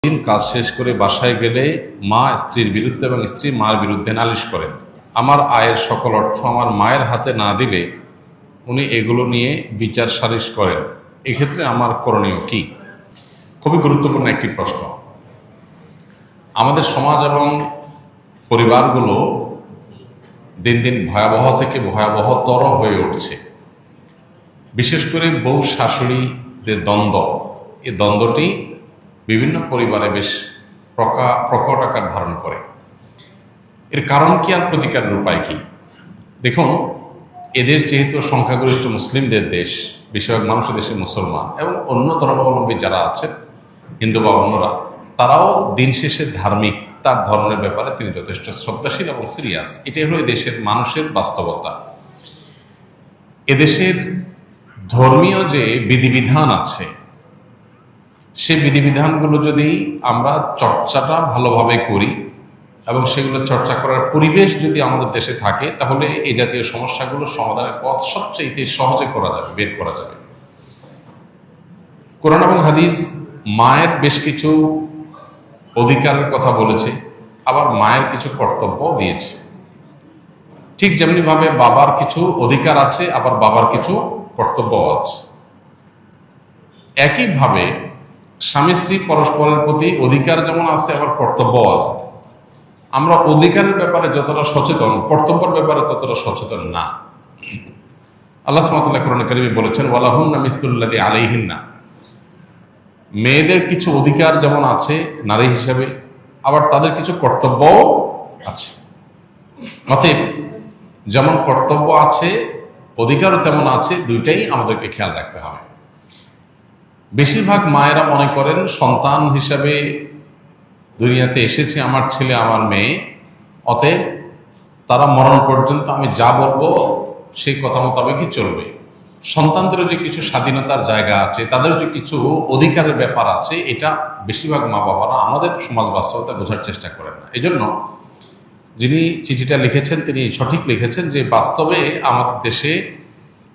দিন কাজ শেষ করে বাসায় গেলে মা স্ত্রীর বিরুদ্ধে এবং স্ত্রী মার বিরুদ্ধে নালিশ করেন। আমার আয়ের সকল অর্থ আমার মায়ের হাতে না দিলে উনি এগুলো নিয়ে বিচার সালিশ করেন। এক্ষেত্রে আমার করণীয় কি? খুবই গুরুত্বপূর্ণ একটি প্রশ্ন। আমাদের সমাজ এবং পরিবারগুলো দিন দিন ভয়াবহ থেকে ভয়াবহতর হয়ে উঠছে। বিশেষ করে বউ শাশুড়ি যে দ্বন্দ্ব, এই দ্বন্দ্বটি বিভিন্ন পরিবারে বেশ প্রকট আকার ধারণ করে। এর কারণ কি আর প্রতিকারের উপায় কি? দেখুন, এদেশ যেহেতু সংখ্যাগরিষ্ঠ মুসলিমদের দেশ, বেশিরভাগ মানুষের দেশে মুসলমান এবং অন্য ধর্মাবলম্বী যারা আছেন, হিন্দু বা অন্যরা, তারাও দিন শেষে ধার্মিক। তার ধর্মের ব্যাপারে তিনি যথেষ্ট শ্রদ্ধাশীল এবং সিরিয়াস। এটাই হলো এদেশের মানুষের বাস্তবতা। এদেশের ধর্মীয় যে বিধিবিধান আছে, সেই বিধিবিধানগুলো যদি আমরা চর্চাটা ভালোভাবে করি এবং সেগুলো চর্চা করার পরিবেশ যদি আমাদের দেশে থাকে, তাহলে এই জাতীয় সমস্যাগুলোর সমাধানের পথ সবচেয়ে সহজে বের করা যাবে। কোরআন এবং হাদিস মায়ের বেশ কিছু অধিকারের কথা বলেছে, আবার মায়ের কিছু কর্তব্য দিয়েছে। ঠিক যেমনিভাবে বাবার কিছু অধিকার আছে, আবার বাবার কিছু কর্তব্য আছে। একইভাবে স্বামী স্ত্রী পরস্পরের প্রতি অধিকার যেমন আছে, আবার কর্তব্য আছে। আমরা অধিকারের ব্যাপারে যতটা সচেতন, কর্তব্যের ব্যাপারে ততটা সচেতন না। আল্লাহ সুবহানাহু ওয়া তাআলা কোরআনে কারিমে বলেছেন, ওয়ালাহুন্না মিথলুল্লাযী আলাইহিন্না। মেয়েদের কিছু অধিকার যেমন আছে নারী হিসাবে, আবার তাদের কিছু কর্তব্যও আছে। অতএব যেমন কর্তব্য আছে, অধিকারও তেমন আছে, দুইটাই আমাদেরকে খেয়াল রাখতে হবে। বেশিরভাগ মায়েরা মনে করেন সন্তান হিসাবে দুনিয়াতে এসেছে আমার ছেলে আমার মেয়ে, অতএব তারা মরণ পর্যন্ত আমি যা বলবো সেই কথা মোতাবেকই চলবে। সন্তানদেরও যে কিছু স্বাধীনতার জায়গা আছে, তাদেরও যে কিছু অধিকারের ব্যাপার আছে, এটা বেশিরভাগ মা বাবারা আমাদের সমাজ বাস্তবতা বোঝার চেষ্টা করেন না। এই জন্য যিনি চিঠিটা লিখেছেন তিনি সঠিক লিখেছেন যে বাস্তবে আমাদের দেশে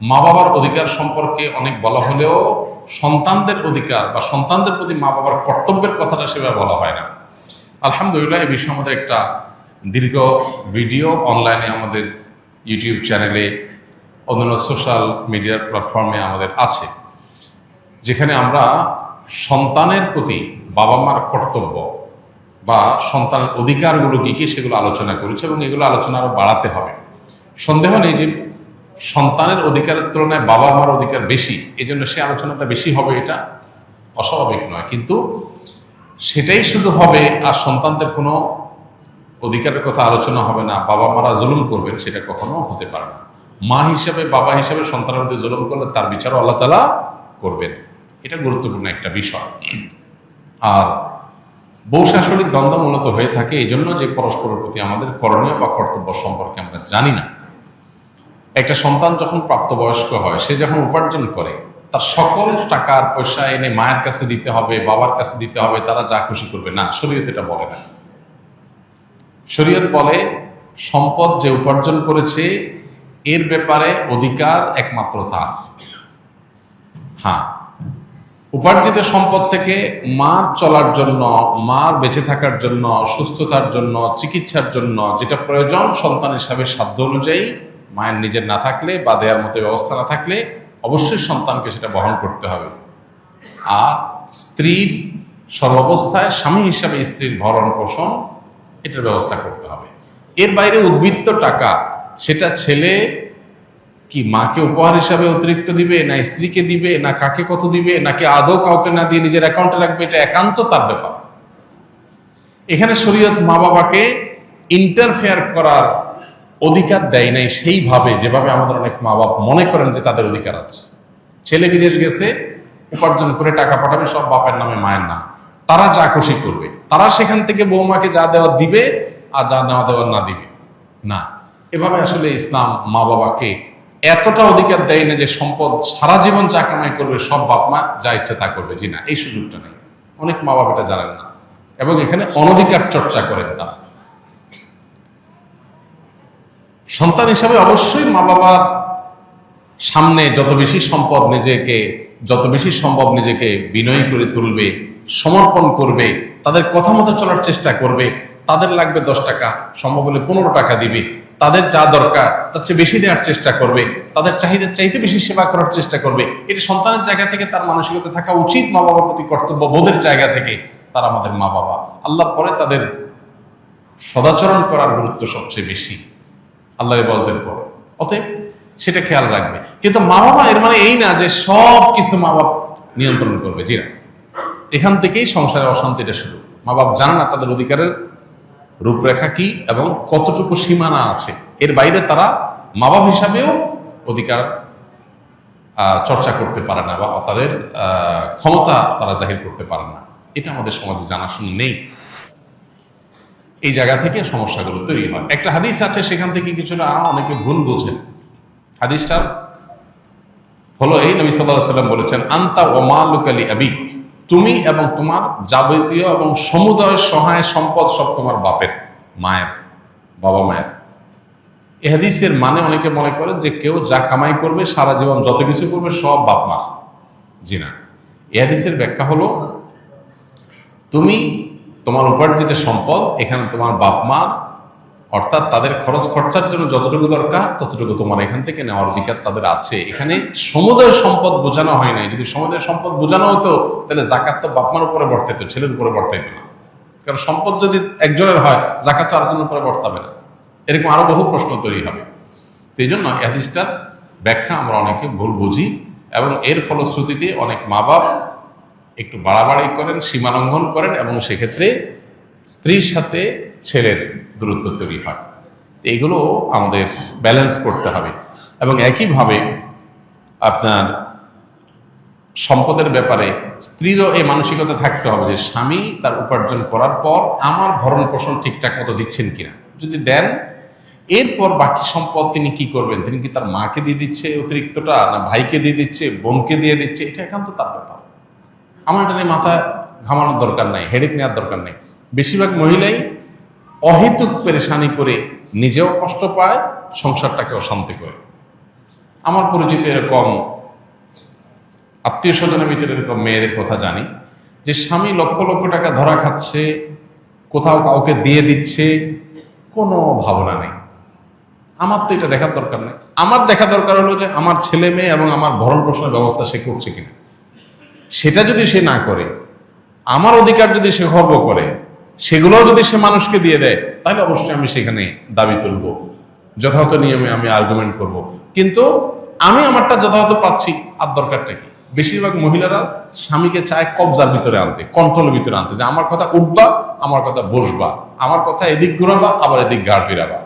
মা বাবার অধিকার সম্পর্কে অনেক বলা হলেও সন্তানদের অধিকার বা সন্তানদের প্রতি মা বাবার কর্তব্যের কথাটা সেভাবে বলা হয় না। আলহামদুলিল্লাহ, এই বিষয়ে আমাদের একটা দীর্ঘ ভিডিও অনলাইনে আমাদের ইউটিউব চ্যানেলে, অন্যান্য সোশ্যাল মিডিয়ার প্ল্যাটফর্মে আমাদের আছে, যেখানে আমরা সন্তানের প্রতি বাবা মার কর্তব্য বা সন্তানের অধিকারগুলো কী কী সেগুলো আলোচনা করেছি এবং এগুলো আলোচনা আরও বাড়াতে হবে। সন্দেহ নেই যে সন্তানের অধিকারের তুলনায় বাবা মার অধিকার বেশি, এই জন্য সে আলোচনাটা বেশি হবে, এটা অস্বাভাবিক নয়। কিন্তু সেটাই শুধু হবে আর সন্তানদের কোনো অধিকারের কথা আলোচনা হবে না, বাবা মারা জুলুম করবেন, সেটা কখনো হতে পারে না। মা হিসাবে বাবা হিসাবে সন্তানের মধ্যে জুলুম করলে তার বিচারও আল্লাহ তাআলা করবেন। এটা গুরুত্বপূর্ণ একটা বিষয়। আর বউ শাশুড়ির দ্বন্দ্ব মূলত হয়ে থাকে এই জন্য যে পরস্পরের প্রতি আমাদের করণীয় বা কর্তব্য সম্পর্কে আমরা জানি না। একটা সন্তান যখন প্রাপ্তবয়স্ক হয়, সে যখন উপার্জন করে, তার সকল টাকার পয়সা এনে মায়ের কাছে দিতে হবে, বাবার কাছে দিতে হবে, তারা যা খুশি করবে না, শরীয়ত এটা বলে না। শরীয়ত বলে সম্পদ যে উপার্জন করেছে এর ব্যাপারে অধিকার একমাত্র তার। হ্যাঁ, উপার্জিত সম্পদ থেকে মার চলার জন্য, মার বেঁচে থাকার জন্য, সুস্থতার জন্য, চিকিৎসার জন্য যেটা প্রয়োজন সন্তান হিসাবে সাধ্য অনুযায়ী, মায়ের নিজের না থাকলে বা দেওয়ার মতো ব্যবস্থা না থাকলে অবশ্যই সন্তানকে সেটা বহন করতে হবে। আর স্ত্রীর সর্বাবস্থায় স্বামী হিসাবে স্ত্রীর ভরণ পোষণ এটার ব্যবস্থা করতে হবে। এর বাইরে উদ্বৃত্ত টাকা সেটা ছেলে কি মাকে উপহার হিসাবে অতিরিক্ত দিবে, না স্ত্রীকে দিবে, না কাকে কত দিবে, নাকি আদৌ কাউকে না দিয়ে নিজের অ্যাকাউন্টে রাখবে, এটা একান্ত তার ব্যাপার। এখানে শরীয়ত মা বাবাকে ইন্টারফেয়ার করার অধিকার দেয় নাই সেইভাবে যেভাবে আমাদের অনেক মা বাবা মনে করেন যে তাদের অধিকার আছে। ছেলে বিদেশ গেছে, উপার্জন করে টাকা পাঠাবে সব বাপের নামে মায়ের নাম, তারা যা খুশি করবে, তারা সেখান থেকে বৌমাকে যা দেওয়া দিবে আর যা নেওয়া দেওয়ার না দিবে না। এভাবে আসলে ইসলাম মা বাবাকে এতটা অধিকার দেয় না যে সম্পদ সারা জীবন যা কামাই করবে সব বাপ মা যা ইচ্ছা তা করবে। জি না, এই সুযোগটা নেই। অনেক মা বাবা এটা জানেন না এবং এখানে অনধিকার চর্চা করেন তারা। সন্তান হিসাবে অবশ্যই মা বাবার সামনে যত বেশি সম্ভব নিজেকে বিনয়ী করে তুলবে, সমর্পণ করবে, তাদের কথা মতো চলার চেষ্টা করবে, তাদের লাগবে 10 টাকা, সম্ভব হলে 15 টাকা দিবে, তাদের যা দরকার তার চেয়ে বেশি দেওয়ার চেষ্টা করবে, তাদের চাহিদার চাইতে বেশি সেবা করার চেষ্টা করবে। এটা সন্তানের জায়গা থেকে তার মানসিকতা থাকা উচিত, মা বাবার প্রতি কর্তব্য বোধের জায়গা থেকে। তারা আমাদের মা বাবা, আল্লাহর পরে তাদের সদাচরণ করার গুরুত্ব সবচেয়ে বেশি আল্লাহর ইবাদতের পরে, অতএব সেটা খেয়াল রাখবে। কিন্তু মা বাবা এর মানে এই না যে সব কিছু মা বাপ নিয়ন্ত্রণ করবে, জি না। এখান থেকেই সংসারের অশান্তিটা শুরু। মা বাপ জানে না তাদের অধিকারের রূপরেখা কি এবং কতটুকু সীমানা আছে, এর বাইরে তারা মা বাপ হিসাবেও অধিকার চর্চা করতে পারে না বা তাদের ক্ষমতা তারা জাহির করতে পারে না। এটা আমাদের সমাজে জানাশোনা নেই। এই জায়গা থেকে সমস্যাগুলো তৈরি হয়। একটা হাদিস আছে, সেখান থেকে কিছুটা অনেকে ভুল বোঝেন। হাদিসটা হলো এই, নবী সাল্লাল্লাহু আলাইহি ওয়াসাল্লাম বলেছেন, আনতা ওয়া মালুকা লি আবিক, তুমি এবং তোমার যাবতীয় এবং সমুদয় সহায় সম্পদ সব তোমার বাপের, মায়ের, বাবা মায়ের। এই হাদিসের মানে অনেকে মনে করেন যে কেউ যা কামাই করবে সারা জীবন যত কিছু করবে সব বাপ মা। জি না, এই হাদিসের ব্যাখ্যা হলো তুমি তোমার উপার্জিত সম্পদ এখানে তোমার বাপ মা, অর্থাৎ তাদের খরচ খরচার জন্য যতটুকু দরকার ততটুকু তোমার এখান থেকে নেওয়ার অধিকার তাদের আছে। এখানে সমুদয় সম্পদ বোঝানো হয় নাই। যদি সমুদয় সম্পদ বোঝানো হতো তাহলে জাকাত তো বাপ মার উপরে বর্তাইতো, ছেলের উপরে বর্তাইতো না। কারণ সম্পদ যদি একজনের হয়, জাকাত তো আরেকজনের উপরে বর্তাবে না। এরকম আরো বহু প্রশ্ন তৈরি হবে। এই জন্য হাদিসটার ব্যাখ্যা আমরা অনেকে ভুল বুঝি এবং এর ফলশ্রুতিতে অনেক মা বাপ একটু বাড়াবাড়ি করেন, সীমালঙ্ঘন করেন এবং সেক্ষেত্রে স্ত্রীর সাথে ছেলের দূরত্ব তৈরি হয়। এইগুলো আমাদের ব্যালেন্স করতে হবে। এবং একইভাবে আপনার সম্পদের ব্যাপারে স্ত্রীরও এই মানসিকতা থাকতে হবে যে স্বামী তার উপার্জন করার পর আমার ভরণ পোষণ ঠিকঠাক মতো দিচ্ছেন কিনা। যদি দেন, এরপর বাকি সম্পদ তিনি কি করবেন, তিনি কি তার মাকে দিয়ে দিচ্ছে অতিরিক্তটা, না ভাইকে দিয়ে দিচ্ছে, বোনকে দিয়ে দিচ্ছে, এটা একান্ত তার ব্যাপার। আমার এটা নিয়ে মাথা ঘামানোর দরকার নাই, হেডেক নেওয়ার দরকার নেই। বেশিরভাগ মহিলাই অহেতুক পেরেশানি করে নিজেও কষ্ট পায়, সংসারটাকে অশান্তি করে। আমার পরিচিত এরকম আত্মীয় স্বজনের ভিতরে এরকম মেয়েদের কথা জানি যে স্বামী লক্ষ লক্ষ টাকা ধরা খাচ্ছে, কোথাও কাউকে দিয়ে দিচ্ছে, কোনো ভাবনা নেই। আমার তো এটা দেখার দরকার নেই। আমার দেখা দরকার হলো যে আমার ছেলে মেয়ে এবং আমার ভরণ পোষণের ব্যবস্থা সে করছে কিনা। সেটা যদি সে না করে, আমার অধিকার যদি সে খর্ব করে, সেগুলোও যদি সে মানুষকে দিয়ে দেয়, তাহলে অবশ্যই আমি সেখানে দাবি তুলব, যথাযথ নিয়মে আমি আর্গুমেন্ট করব। কিন্তু আমি আমারটা যথাযথ পাচ্ছি, আর দরকারটা কি? বেশিরভাগ মহিলারা স্বামীকে চায় কবজার ভিতরে আনতে, কন্ট্রোলের ভিতরে আনতে, যে আমার কথা উঠবা, আমার কথা বসবা, আমার কথা এদিক ঘুরাবা, আবার এদিক ঘাড় ফিরাবা।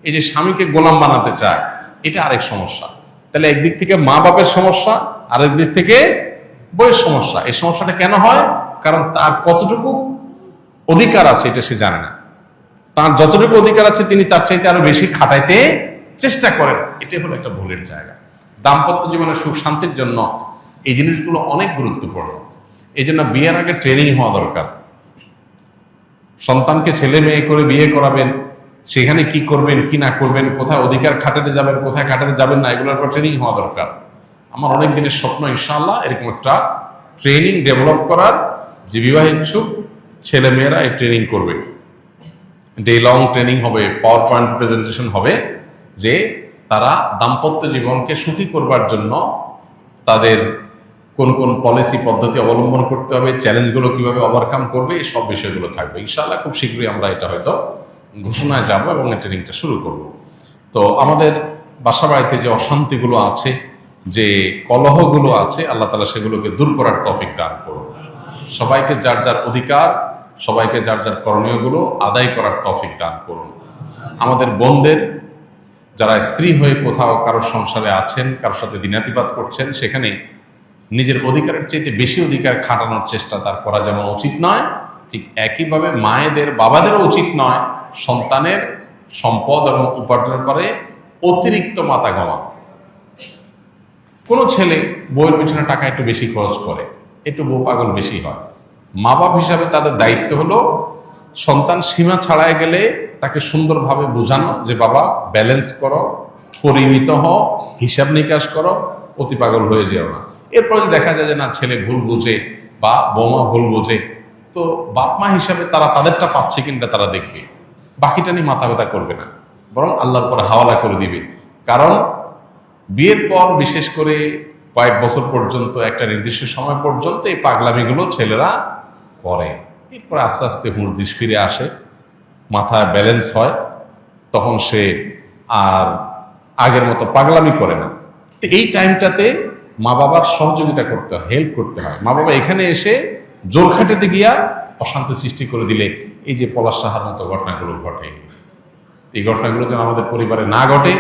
এই যে স্বামীকে গোলাম বানাতে চায়, এটা আরেক সমস্যা। তাহলে একদিক থেকে মা বাপের সমস্যা, আরেক দিক থেকে বইয়ের সমস্যা। এই সমস্যাটা কেন হয়? কারণ তার কতটুকু অধিকার আছে এটা সে জানে না। তার যতটুকু অধিকার আছে তিনি তার চাইতে আরো বেশি খাটাইতে চেষ্টা করেন। এটাই হলো একটা ভুলের জায়গা। দাম্পত্য জীবনের সুখ শান্তির জন্য এই জিনিসগুলো অনেক গুরুত্বপূর্ণ। এই জন্য বিয়ের আগে ট্রেনিং হওয়া দরকার। সন্তানকে ছেলে মেয়ে করে বিয়ে করাবেন, সেখানে কি করবেন কি না করবেন, কোথায় অধিকার খাটাতে যাবেন, কোথায় খাটাতে যাবেন না, এগুলোর উপর ট্রেনিং হওয়া দরকার। আমার অনেক দিনের স্বপ্ন ইনশাআল্লাহ এরকম একটা ট্রেনিং ডেভেলপ করার, যে বিবাহ ইচ্ছুক ছেলে মেয়েরা এই ট্রেনিং করবে। ডে লং ট্রেনিং হবে, পাওয়ার পয়েন্ট প্রেজেন্টেশন হবে, যে তারা দাম্পত্য জীবনকে সুখী করবার জন্য তাদের কোন কোন পলিসি পদ্ধতি অবলম্বন করতে হবে, চ্যালেঞ্জগুলো কিভাবে ওভারকাম করবে, এই সব বিষয়গুলো থাকবে। ইনশাআল্লাহ খুব শীঘ্রই আমরা এটা হয়তো ঘোষণায় যাব এবং এই ট্রেনিংটা শুরু করব। তো আমাদের বাসা বাড়িতে যে অশান্তিগুলো আছে, যে কলহগুলো আছে, আল্লাহ তাআলা সেগুলোকে দূর করার তৌফিক দান করুন। সবাইকে যার যার অধিকার, সবাইকে যার যার করণীয়গুলো আদায় করার তৌফিক দান করুন। আমাদের বোনদের যারা স্ত্রী হয়ে কোথাও কারোর সংসারে আছেন, কারোর সাথে দিনাতিপাত করছেন, সেখানে নিজের অধিকারের চাইতে বেশি অধিকার খাটানোর চেষ্টা তার করা যেমন উচিত নয়, ঠিক একইভাবে মায়েদের বাবাদেরও উচিত নয় সন্তানের সম্পদ এবং উপার্জন করে অতিরিক্ত মাথা ঘামা। কোনো ছেলে বউয়ের পিছনে টাকা একটু বেশি খরচ করে, একটু বউ পাগল বেশি হয়। মা বাপ হিসাবে তাদের দায়িত্ব হলো সন্তান সীমা ছাড়ায় গেলে তাকে সুন্দরভাবে বোঝানো যে বাবা ব্যালেন্স করো, পরিমিত হও, হিসাব নিকাশ করো, অতি পাগল হয়ে যেও না। এরপর দেখা যায় যে না, ছেলে ভুল বুঝে বা বৌমা ভুল বোঝে, তো বাপ মা হিসাবে তারা তাদেরটা পাচ্ছে কিনা তারা দেখবে, বাকিটা নিয়ে মাথা ব্যথা করবে না, বরং আল্লাহর পরে হাওয়ালা করে দিবে। কারণ বিয়ের পর বিশেষ করে কয়েক বছর পর্যন্ত, একটা নির্দিষ্ট সময় পর্যন্ত এই পাগলামিগুলো ছেলেরা করে, এরপরে আস্তে আস্তে হুঁশ ফিরে আসে, মাথায় ব্যালেন্স হয়, তখন সে আর আগের মতো পাগলামি করে না। তো এই টাইমটাতে মা বাবার সহযোগিতা করতে হয়, হেল্প করতে হয়। মা বাবা এখানে এসে জোর খাটাতে গিয়া অশান্তি সৃষ্টি করে দিলে এই যে পলাশ সাহার মতো ঘটনাগুলো ঘটে, এই ঘটনাগুলো যেন আমাদের পরিবারে না ঘটে।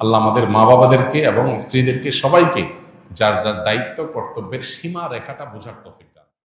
আল্লাহ আমাদের মা বাবাদেরকে এবং স্ত্রীদেরকে সবাইকে যার যার দায়িত্ব কর্তব্যের সীমা রেখাটা বোঝার তৌফিক